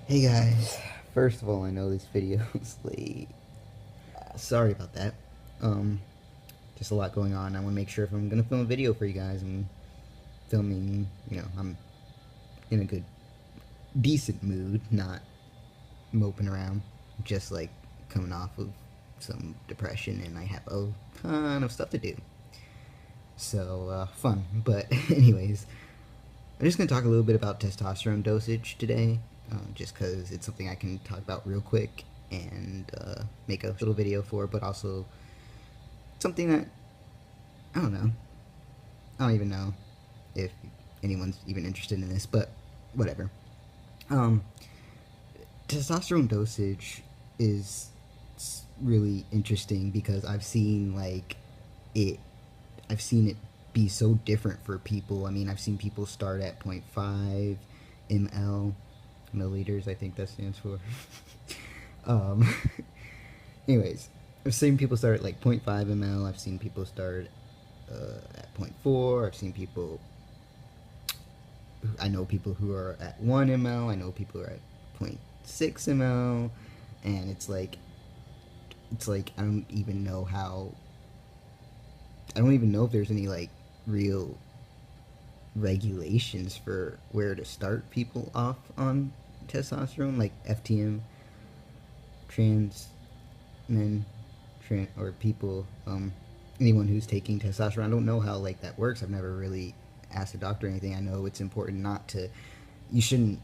Hey guys, first of all, I know this video is late. Sorry about that. Um, just a lot going on. I want to make sure if I'm gonna film a video for you guys, I'm filming. I'm in a good, decent mood, not moping around. Just like coming off of some depression, and I have a ton of stuff to do. So fun. But anyways, I'm just gonna talk a little bit about testosterone dosage today. Just because it's something I can talk about real quick and make a little video for, but also something that, I don't know, I don't even know if anyone's even interested in this, but whatever. Um, Testosterone dosage is really interesting because it, I've seen it be so different for people. I mean, I've seen people start at 0.5 ml milliliters, I think that stands for. um, anyways, I've seen people start at like 0.5 ml. I've seen people start at 0.4. I know people who are at 1 ml. I know people who are at 0.6 ml. And it's like I don't even know if there's any like real regulations for where to start people off on testosterone, like FtM trans men, or people, anyone who's taking testosterone. I don't know how like that works. I've never really asked a doctor or anything. I know it's important you shouldn't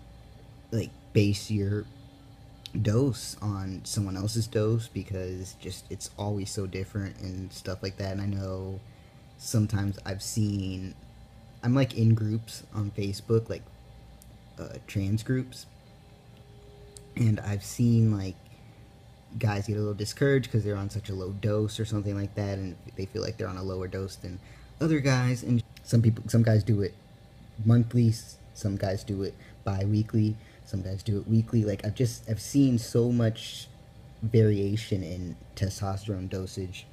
like base your dose on someone else's dose because just it's always so different and stuff like that. And I know sometimes I'm like in groups on Facebook, like trans groups, and I've seen like guys get a little discouraged because they're on such a low dose or something like that, and they feel like they're on a lower dose than other guys. And some guys do it monthly, some guys do it bi-weekly, some guys do it weekly. Like I've seen so much variation in testosterone dosage.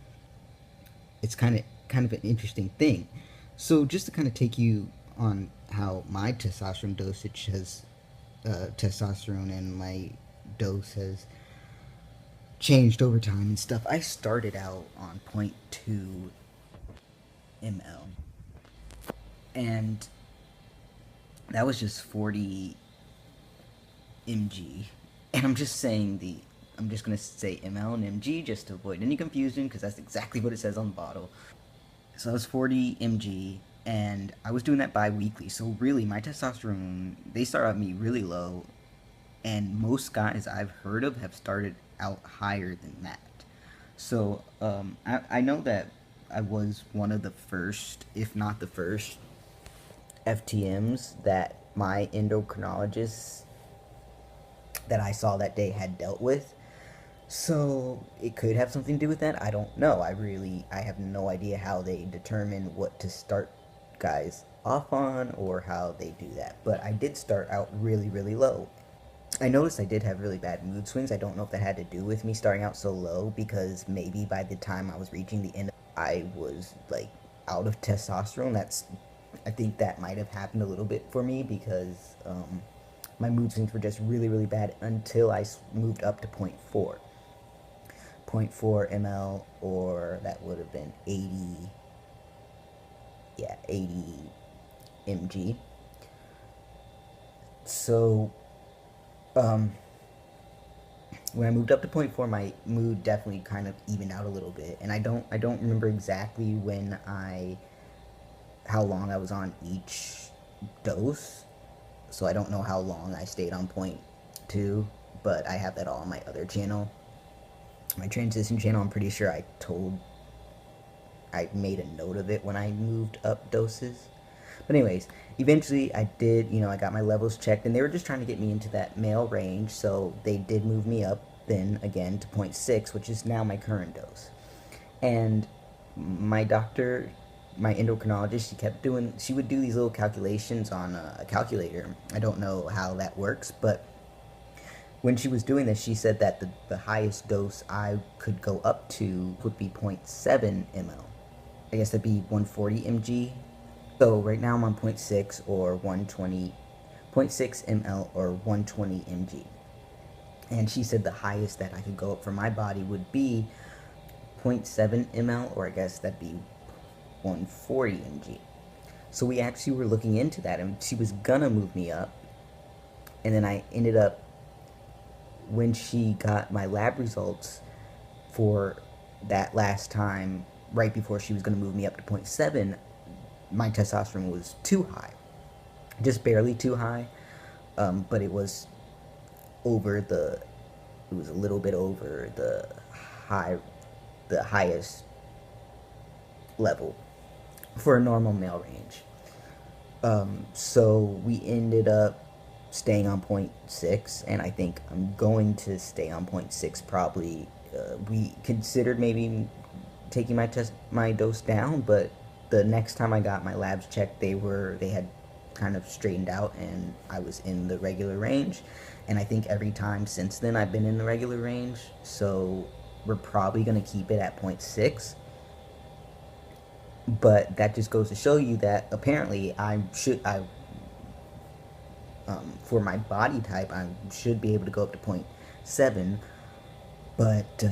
It's kind of an interesting thing. So just to kind of take you on how my testosterone dosage has, testosterone and my dose has changed over time and stuff. I started out on 0.2 ml, and that was just 40 mg. And I'm just going to say ml and mg just to avoid any confusion because that's exactly what it says on the bottle. So that was 40 mg, and I was doing that bi-weekly. So really, my testosterone, they start at me really low, and most guys I've heard of have started out higher than that. So I know that I was one of the first, if not the first, FTMs that my endocrinologist that I saw that day had dealt with. So it could have something to do with that. I don't know. I have no idea how they determine what to start guys off on or how they do that. But I did start out really, really low. I noticed I did have really bad mood swings. I don't know if that had to do with me starting out so low because maybe by the time I was reaching the end, I was like out of testosterone. I think that might have happened a little bit for me because my mood swings were just really, really bad until I moved up to 0.4. 0.4 ml, or that would have been 80 mg. So when I moved up to 0.4, my mood definitely kind of evened out a little bit, and I don't remember exactly how long I was on each dose, so I don't know how long I stayed on 0.2, but I have that all on my other channel. My transition channel, I'm pretty sure I made a note of it when I moved up doses. But anyways, eventually I did, I got my levels checked, and they were just trying to get me into that male range, so they did move me up then again to 0.6, which is now my current dose. And my doctor, my endocrinologist, she would do these little calculations on a calculator. I don't know how that works, but when she was doing this, she said that the highest dose I could go up to would be 0.7 ml. I guess that'd be 140 mg. So right now I'm on 0.6 or 120, 0.6 ml or 120 mg. And she said the highest that I could go up for my body would be 0.7 ml, or I guess that'd be 140 mg. So we actually were looking into that, and she was gonna move me up. And then I ended up, when she got my lab results for that last time, right before she was gonna move me up to 0.7, my testosterone was too high. Just barely too high, but it was over the, it was a little bit over the highest level for a normal male range. So we ended up staying on 0.6, and I think I'm going to stay on 0.6 probably. We considered maybe taking my dose down, but the next time I got my labs checked, they had kind of straightened out, and I was in the regular range. And I think every time since then I've been in the regular range, so we're probably going to keep it at 0.6. But that just goes to show you that apparently for my body type, I should be able to go up to 0.7, but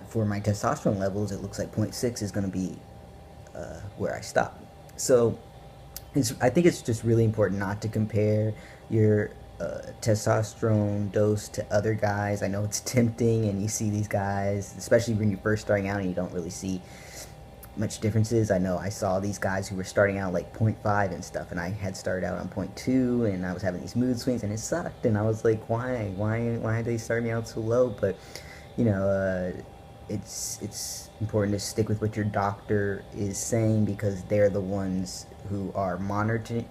for my testosterone levels, it looks like 0.6 is going to be where I stop. So I think it's just really important not to compare your testosterone dose to other guys. I know it's tempting, and you see these guys, especially when you're first starting out and you don't really see much differences. I know I saw these guys who were starting out like 0.5 and stuff, and I had started out on 0.2, and I was having these mood swings, and it sucked. And I was like, why did they start me out so low? But you know, it's important to stick with what your doctor is saying, because they're the ones who are monitoring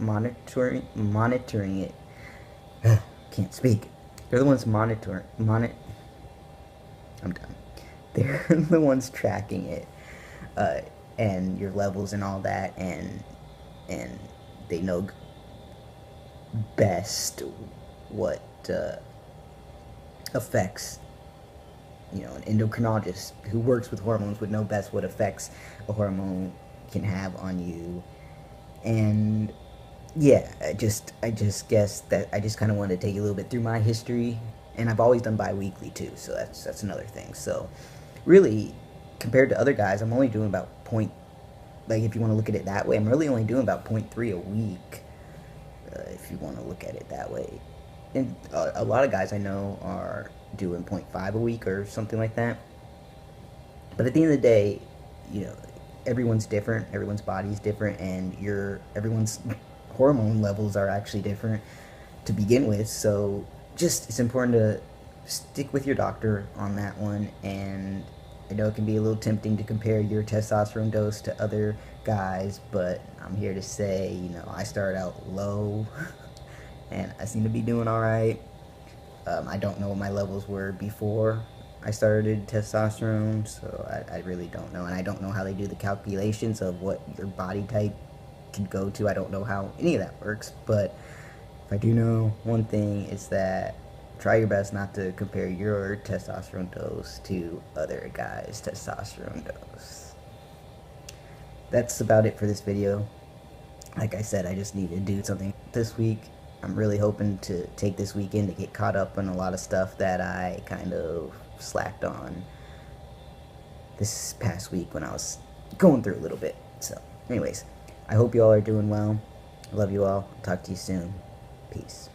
it. Can't speak. They're the ones I'm done. They're the ones tracking it, and your levels and all that, and they know best what affects, you know, an endocrinologist who works with hormones would know best what effects a hormone can have on you. And yeah, I just guess that I just kind of wanted to take you a little bit through my history, and I've always done bi-weekly too, so that's another thing. So really, compared to other guys, I'm only doing about like if you want to look at it that way, I'm really only doing about 0.3 a week, if you want to look at it that way. And a lot of guys I know are doing 0.5 a week or something like that. But at the end of the day, you know, everyone's different, everyone's body's different, and everyone's hormone levels are actually different to begin with. So just, it's important to stick with your doctor on that one. And I know it can be a little tempting to compare your testosterone dose to other guys, but I'm here to say, you know, I started out low and I seem to be doing all right. I don't know what my levels were before I started testosterone, so I really don't know. And I don't know how they do the calculations of what your body type can go to. I don't know how any of that works, but if I do know one thing, is that try your best not to compare your testosterone dose to other guys' testosterone dose. That's about it for this video. Like I said, I just need to do something this week. I'm really hoping to take this weekend to get caught up on a lot of stuff that I kind of slacked on this past week when I was going through a little bit. So anyways, I hope you all are doing well. I love you all. Talk to you soon. Peace.